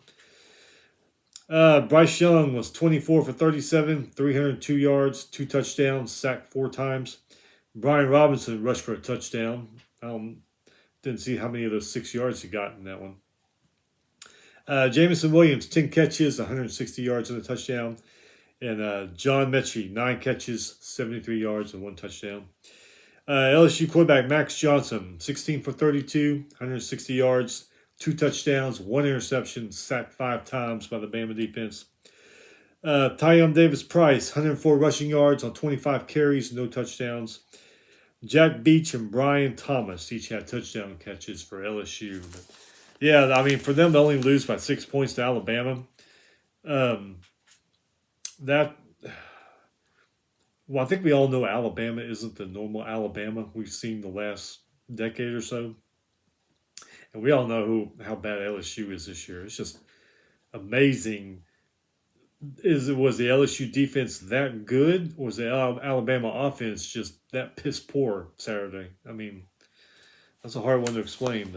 Speaker 1: Bryce Young was 24 for 37, 302 yards, 2 touchdowns, sacked 4 times. Brian Robinson rushed for a touchdown. Didn't see how many of those 6 yards he got in that one. Jamison Williams, 10 catches, 160 yards and a touchdown. And John Mechie, 9 catches, 73 yards and 1 touchdown. LSU quarterback Max Johnson, 16 for 32, 160 yards, 2 touchdowns, 1 interception, sacked 5 times by the Bama defense. Tyum Davis-Price, 104 rushing yards on 25 carries, no touchdowns. Jack Beach and Brian Thomas each had touchdown catches for LSU. But yeah, I mean, for them to only lose by 6 points to Alabama, well, I think we all know Alabama isn't the normal Alabama we've seen the last decade or so. And we all know how bad LSU is this year. It's just amazing. Was the LSU defense that good? Or was the Alabama offense just that piss poor Saturday? I mean, that's a hard one to explain,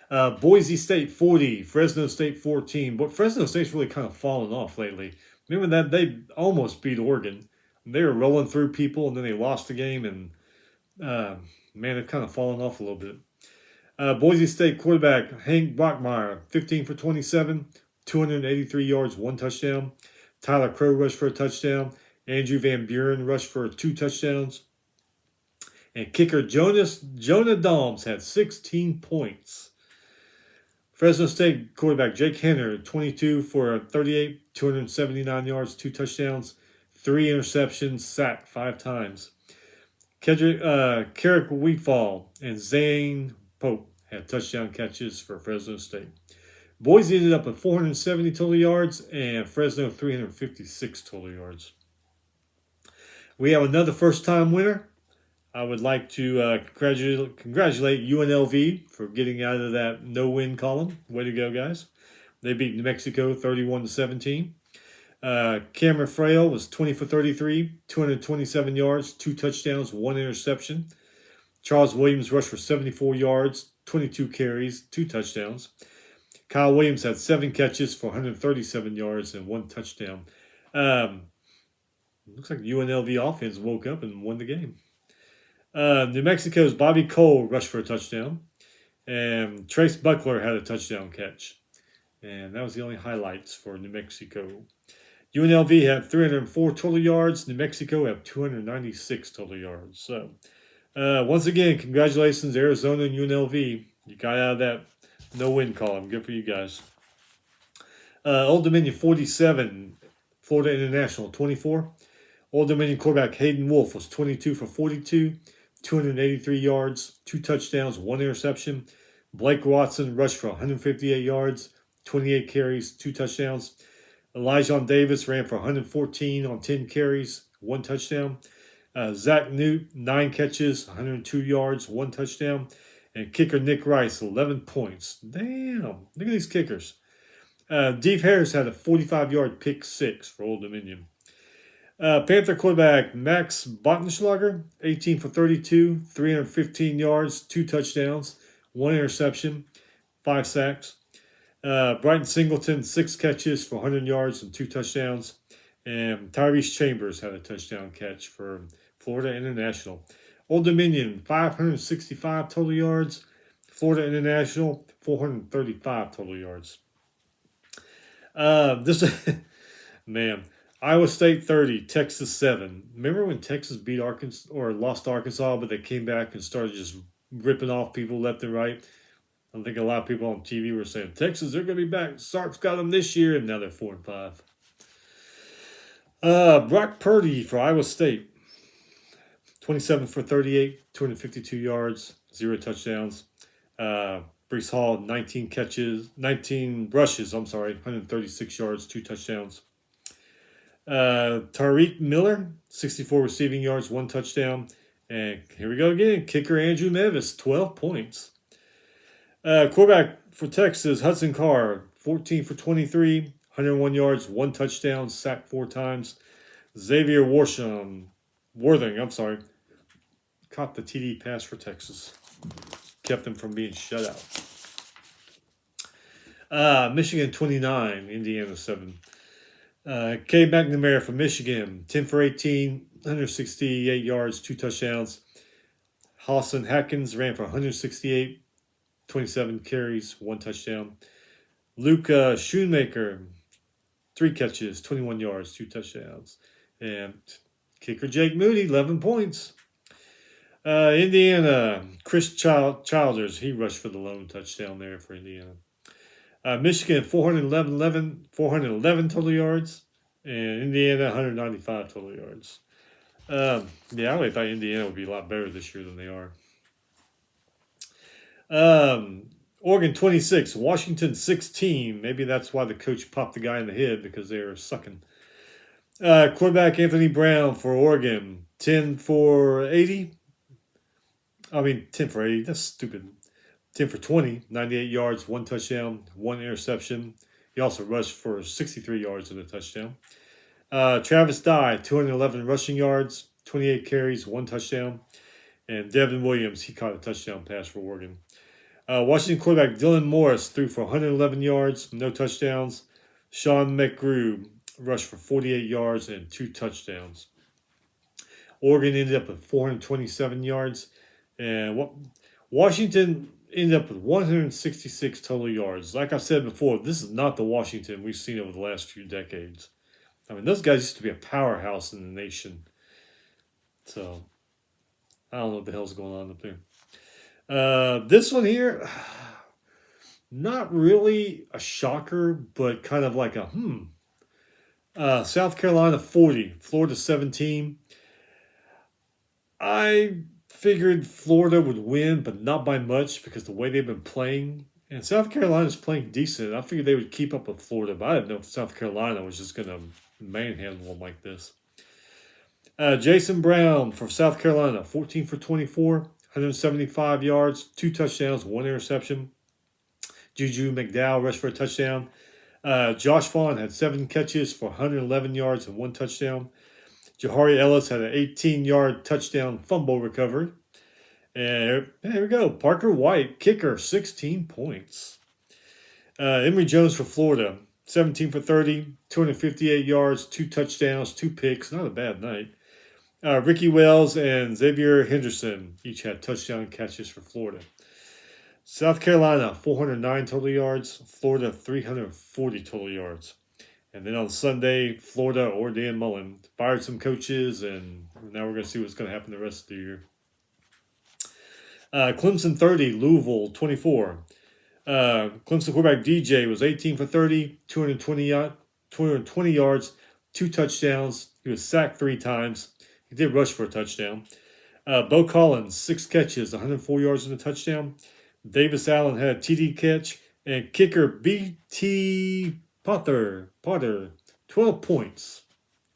Speaker 1: but Boise State 40, Fresno State 14. But Fresno State's really kind of fallen off lately. Remember that they almost beat Oregon. They were rolling through people, and then they lost the game, and man, they've kind of fallen off a little bit. Boise State quarterback Hank Bachmeier, 15 for 27, 283 yards, 1 touchdown. Tyler Crow rushed for a touchdown. Andrew Van Buren rushed for 2 touchdowns. And kicker Jonah Dahms had 16 points. Fresno State quarterback Jake Henner, 22 for 38, 279 yards, 2 touchdowns, 3 interceptions, sacked 5 times. Carrick Wheatfall and Zane Pope had touchdown catches for Fresno State. Boise ended up at 470 total yards and Fresno 356 total yards. We have another first-time winner. I would like to congratulate UNLV for getting out of that no-win column. Way to go, guys. They beat New Mexico 31-17. Cameron Frail was 20 for 33, 227 yards, 2 touchdowns, 1 interception. Charles Williams rushed for 74 yards, 22 carries, 2 touchdowns. Kyle Williams had 7 catches for 137 yards and 1 touchdown. Looks like UNLV offense woke up and won the game. New Mexico's Bobby Cole rushed for a touchdown. And Trace Buckler had a touchdown catch. And that was the only highlights for New Mexico. UNLV had 304 total yards. New Mexico had 296 total yards. So, once again, congratulations, Arizona and UNLV. You got out of that no-win column. Good for you guys. Old Dominion 47, Florida International 24. Old Dominion quarterback Hayden Wolf was 22 for 42, 283 yards, 2 touchdowns, 1 interception. Blake Watson rushed for 158 yards, 28 carries, 2 touchdowns. Elijah Davis ran for 114 on 10 carries, 1 touchdown. Zach Newt, 9 catches, 102 yards, 1 touchdown. And kicker Nick Rice, 11 points. Damn, look at these kickers. Dave Harris had a 45-yard pick 6 for Old Dominion. Panther quarterback Max Bottenschlager, 18 for 32, 315 yards, 2 touchdowns, 1 interception, 5 sacks. Brighton Singleton, 6 catches for 100 yards and 2 touchdowns. And Tyrese Chambers had a touchdown catch for Florida International. Old Dominion, 565 total yards. Florida International, 435 total yards. Man, Iowa State 30, Texas 7. Remember when Texas beat Arkansas or lost Arkansas, but they came back and started just ripping off people left and right? I think a lot of people on TV were saying, Texas, they're going to be back. Sark's got them this year, and now they're 4-5. Brock Purdy for Iowa State. 27 for 38, 252 yards, 0 touchdowns. Brees Hall, 19 rushes, 136 yards, 2 touchdowns. Tariq Miller, 64 receiving yards, 1 touchdown. And here we go again, kicker Andrew Nevis, 12 points. Quarterback for Texas, Hudson Carr, 14 for 23, 101 yards, 1 touchdown, sacked 4 times. Xavier Worthing, caught the TD pass for Texas. Kept them from being shut out. Michigan 29, Indiana 7. Cade McNamara from Michigan, 10 for 18, 168 yards, 2 touchdowns. Hassan Hatkins ran for 168, 27 carries, 1 touchdown. Luke Schoonmaker, 3 catches, 21 yards, 2 touchdowns. And kicker Jake Moody, 11 points. Indiana, Chris Childers, he rushed for the lone touchdown there for Indiana. Michigan, 411 total yards. And Indiana, 195 total yards. I really thought Indiana would be a lot better this year than they are. Oregon 26, Washington 16. Maybe that's why the coach popped the guy in the head, because they were sucking. Quarterback Anthony Brown for Oregon, 10 for 80. 10 for 80. That's stupid. 10 for 20, 98 yards, 1 touchdown, 1 interception. He also rushed for 63 yards and a touchdown. Travis Dye, 211 rushing yards, 28 carries, 1 touchdown. And Devin Williams, he caught a touchdown pass for Oregon. Washington quarterback Dylan Morris threw for 111 yards, no touchdowns. Sean McGrew rushed for 48 yards and 2 touchdowns. Oregon ended up with 427 yards. And Washington ended up with 166 total yards. Like I said before, this is not the Washington we've seen over the last few decades. Those guys used to be a powerhouse in the nation. So, I don't know what the hell's going on up there. This one here, not really a shocker, but kind of like a South Carolina 40, Florida 17. I figured Florida would win, but not by much because the way they've been playing. And South Carolina's playing decent. I figured they would keep up with Florida, but I didn't know if South Carolina was just going to manhandle them like this. Jason Brown for South Carolina, 14 for 24, 175 yards, 2 touchdowns, 1 interception. Juju McDowell rushed for a touchdown. Josh Vaughn had 7 catches for 111 yards and 1 touchdown. Jahari Ellis had an 18-yard touchdown fumble recovery. And there we go. Parker White, kicker, 16 points. Emory Jones for Florida, 17 for 30, 258 yards, 2 touchdowns, 2 picks. Not a bad night. Ricky Wells and Xavier Henderson each had touchdown catches for Florida. South Carolina, 409 total yards. Florida, 340 total yards. And then on Sunday, Florida or Dan Mullen fired some coaches, and now we're going to see what's going to happen the rest of the year. Clemson 30, Louisville 24. Clemson quarterback DJ was 18 for 30, 220 yards, 2 touchdowns. He was sacked 3 times. He did rush for a touchdown. Bo Collins, 6 catches, 104 yards and a touchdown. Davis Allen had a TD catch. And kicker B.T. Potter, 12 points.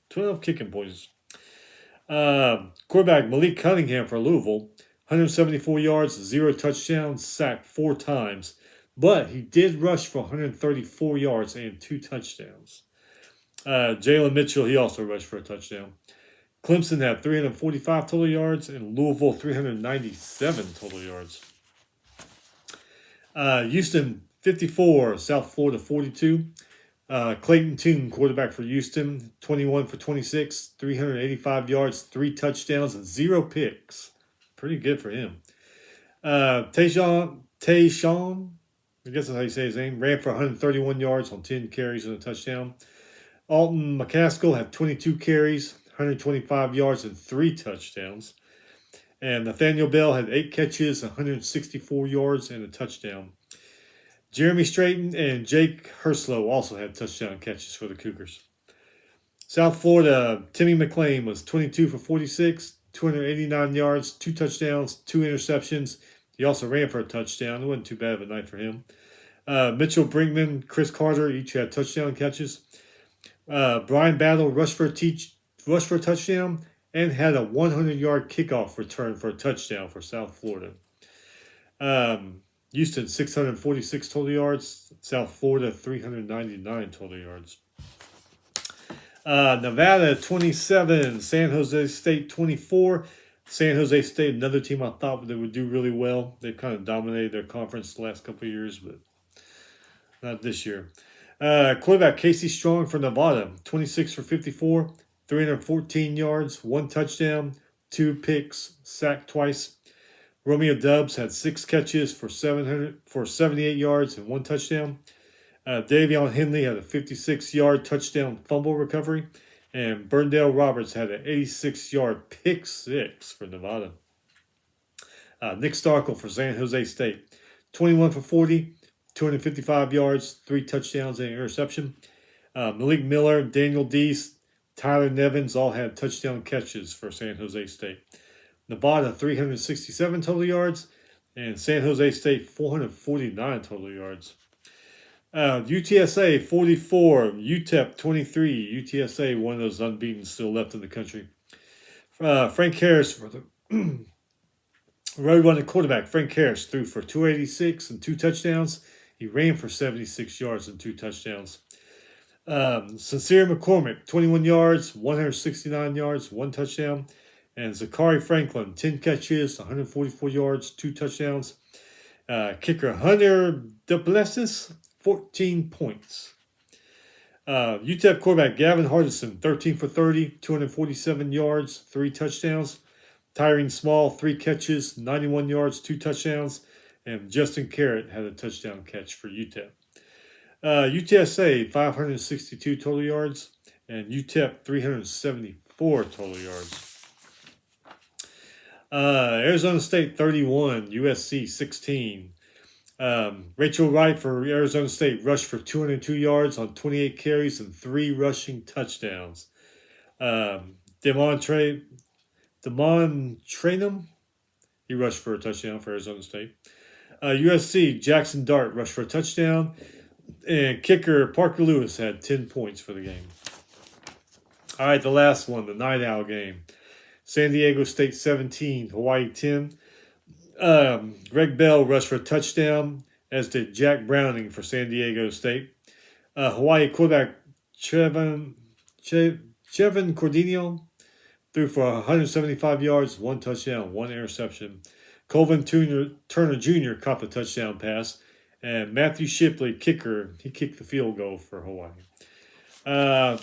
Speaker 1: 12 kicking points. Quarterback Malik Cunningham for Louisville, 174 yards, 0 touchdowns, sacked 4 times. But he did rush for 134 yards and 2 touchdowns. Jalen Mitchell, he also rushed for a touchdown. Clemson had 345 total yards and Louisville 397 total yards. Houston 54, South Florida 42. Clayton Tune, quarterback for Houston, 21 for 26, 385 yards, 3 touchdowns, and 0 picks. Pretty good for him. Tayshawn, I guess that's how you say his name, ran for 131 yards on 10 carries and a touchdown. Alton McCaskill had 22 carries, 125 yards, and 3 touchdowns. And Nathaniel Bell had 8 catches, 164 yards, and a touchdown. Jeremy Strayton and Jake Herslow also had touchdown catches for the Cougars. South Florida, Timmy McClain was 22 for 46, 289 yards, 2 touchdowns, 2 interceptions. He also ran for a touchdown. It wasn't too bad of a night for him. Mitchell Brinkman, Chris Carter each had touchdown catches. Brian Battle rushed for a touchdown and had a 100-yard kickoff return for a touchdown for South Florida. Houston, 646 total yards. South Florida, 399 total yards. Nevada, 27. San Jose State, 24. San Jose State, another team I thought they would do really well. They've kind of dominated their conference the last couple of years, but not this year. Quarterback Casey Strong for Nevada, 26 for 54, 314 yards, 1 touchdown, 2 picks, sacked twice. Romeo Dubs had 6 catches for 78 yards and 1 touchdown. Davion Henley had a 56-yard touchdown fumble recovery. And Burndale Roberts had an 86-yard pick 6 for Nevada. Nick Starkel for San Jose State, 21 for 40, 255 yards, 3 touchdowns and an interception. Malik Miller, Daniel Deese, Tyler Nevins all had touchdown catches for San Jose State. Nevada, 367 total yards, and San Jose State, 449 total yards. UTSA, 44, UTEP, 23. UTSA, one of those unbeaten still left in the country. Frank Harris for the road running quarterback. Frank Harris threw for 286 and 2 touchdowns. He ran for 76 yards and 2 touchdowns. Sincere McCormick, 21 yards, 169 yards, 1 touchdown. And Zachary Franklin, 10 catches, 144 yards, 2 touchdowns. Kicker Hunter Duplessis, 14 points. UTEP quarterback Gavin Hardison, 13 for 30, 247 yards, 3 touchdowns. Tyrone Small, 3 catches, 91 yards, 2 touchdowns. And Justin Carrott had a touchdown catch for UTEP. UTSA, 562 total yards, and UTEP, 374 total yards. Arizona State, 31, USC, 16. Rachel Wright for Arizona State rushed for 202 yards on 28 carries and 3 rushing touchdowns. Demon Trainum, he rushed for a touchdown for Arizona State. USC, Jackson Dart rushed for a touchdown. And kicker Parker Lewis had 10 points for the game. All right, the last one, the night owl game. San Diego State 17, Hawaii 10. Greg Bell rushed for a touchdown, as did Jack Browning for San Diego State. Hawaii quarterback Chevin Cordino threw for 175 yards, 1 touchdown, 1 interception. Colvin Turner Jr. caught the touchdown pass. And Matthew Shipley, kicker, he kicked the field goal for Hawaii.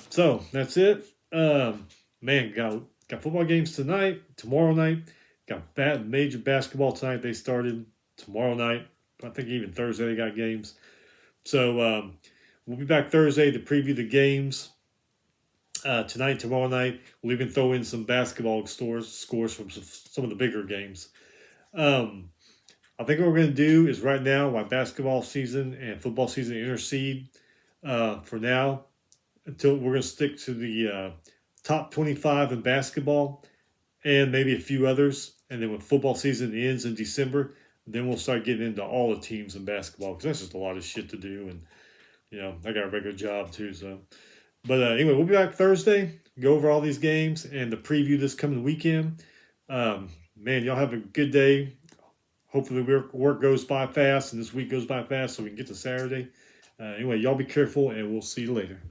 Speaker 1: So that's it. Man, got football games tonight, tomorrow night. Got major basketball tonight. They started tomorrow night. I think even Thursday they got games. So we'll be back Thursday to preview the games. Tonight, tomorrow night, we'll even throw in some basketball scores from some of the bigger games. I think what we're going to do is right now, while basketball season and football season intercede for now, until we're going to stick to the top 25 in basketball and maybe a few others. And then when football season ends in December, then we'll start getting into all the teams in basketball because that's just a lot of shit to do. And, I got a regular job too. So, but anyway, we'll be back Thursday, go over all these games and the preview this coming weekend. Man, y'all have a good day. Hopefully, work goes by fast and this week goes by fast so we can get to Saturday. Anyway, y'all be careful and we'll see you later.